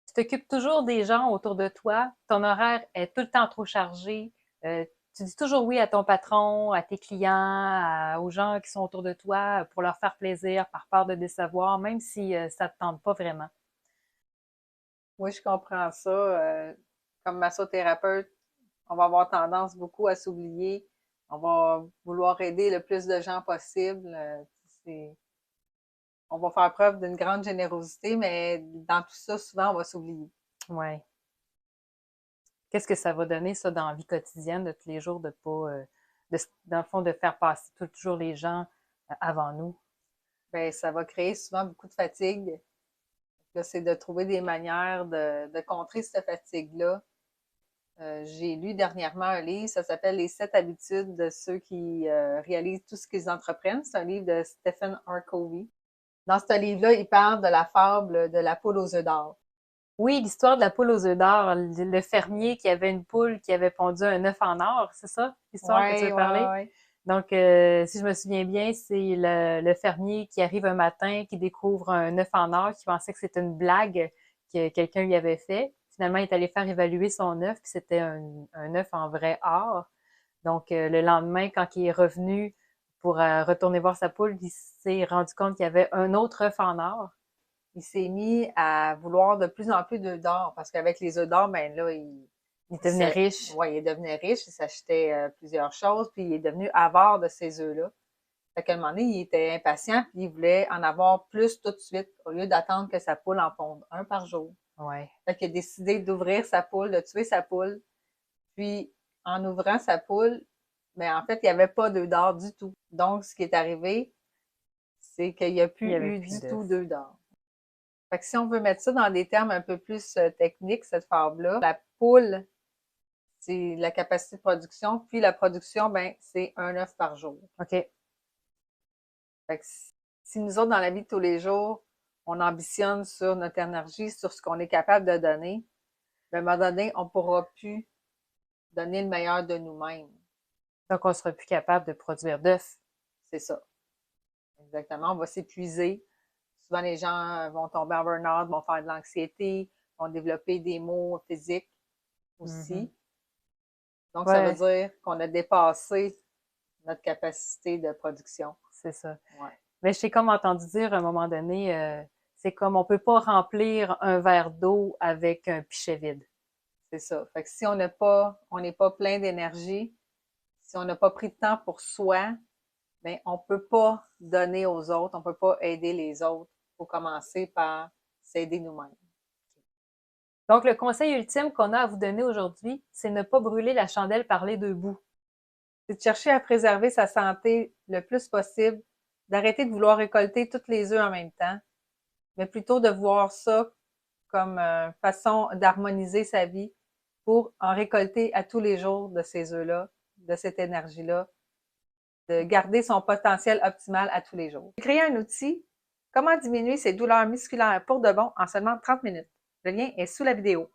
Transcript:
Tu t'occupes toujours des gens autour de toi, ton horaire est tout le temps trop chargé, tu dis toujours oui à ton patron, à tes clients, aux gens qui sont autour de toi pour leur faire plaisir, par peur de décevoir, même si ça ne te tente pas vraiment. Oui, je comprends ça. Comme massothérapeute, on va avoir tendance beaucoup à s'oublier. On va vouloir aider le plus de gens possible. C'est- on va faire preuve d'une grande générosité, mais dans tout ça, souvent, on va s'oublier. Ouais. Qu'est-ce que ça va donner, ça, dans la vie quotidienne de tous les jours, de pas, dans le fond, de faire passer toujours les gens avant nous? Ben, ça va créer souvent beaucoup de fatigue. Là, c'est de trouver des manières de contrer cette fatigue-là. J'ai lu dernièrement un livre, ça s'appelle Les 7 habitudes de ceux qui réalisent tout ce qu'ils entreprennent. C'est un livre de Stephen R. Covey. Dans ce livre-là, il parle de la fable de la poule aux œufs d'or. Oui, l'histoire de la poule aux œufs d'or, le fermier qui avait une poule qui avait pondu un œuf en or, c'est ça, l'histoire que tu veux Ouais, ouais, ouais, parler? ouais. Donc, si je me souviens bien, c'est le fermier qui arrive un matin, qui découvre un œuf en or, qui pensait que c'était une blague que quelqu'un lui avait fait. Finalement, il est allé faire évaluer son œuf, puis c'était un œuf en vrai or. Donc, le lendemain, quand il est revenu pour retourner voir sa poule, il s'est rendu compte qu'il y avait un autre œuf en or. Il s'est mis à vouloir de plus en plus d'œufs d'or parce qu'avec les œufs d'or, ben là, Il il se, devenait riche. ouais, il devenait riche, il s'achetait plusieurs choses, puis il est devenu avare de ces œufs-là. Fait qu'à un moment donné, il était impatient, puis il voulait en avoir plus tout de suite, au lieu d'attendre que sa poule en ponde un par jour. Ouais. Fait qu'il a décidé d'ouvrir sa poule, de tuer sa poule, puis en ouvrant sa poule, ben en fait, il n'y avait pas d'œufs d'or du tout. Donc, ce qui est arrivé, c'est qu'il n'y a Il y plus avait eu plus du d'œufs. tout d'œufs d'or. Fait que si on veut mettre ça dans des termes un peu plus techniques, cette fable-là, la poule, c'est la capacité de production, puis la production, ben, c'est un œuf par jour. OK. Fait que si nous autres, dans la vie de tous les jours, on ambitionne sur notre énergie, sur ce qu'on est capable de donner, ben, à un moment donné, on ne pourra plus donner le meilleur de nous-mêmes. Donc, on sera plus capable de produire d'œufs. C'est ça. Exactement. On va s'épuiser. Souvent, les gens vont tomber en burn-out, vont faire de l'anxiété, vont développer des maux physiques Mhm. aussi. Donc, ça veut Ouais, dire qu'on a dépassé notre capacité de production. c'est ça. Ouais, Mais j'ai comme entendu dire à un moment donné, c'est comme on peut pas remplir un verre d'eau avec un pichet vide. c'est ça. Fait que si on n'est pas plein d'énergie, si on n'a pas pris de temps pour soi, ben, on peut pas donner aux autres, on peut pas aider les autres. Il faut commencer par s'aider nous-mêmes. Donc, le conseil ultime qu'on a à vous donner aujourd'hui, c'est ne pas brûler la chandelle par les deux bouts. C'est de chercher à préserver sa santé le plus possible, d'arrêter de vouloir récolter toutes les œufs en même temps, mais plutôt de voir ça comme une façon d'harmoniser sa vie pour en récolter à tous les jours de ces œufs-là, de cette énergie-là, de garder son potentiel optimal à tous les jours. J'ai créé un outil, comment diminuer ses douleurs musculaires pour de bon en seulement 30 minutes. Le lien est sous la vidéo.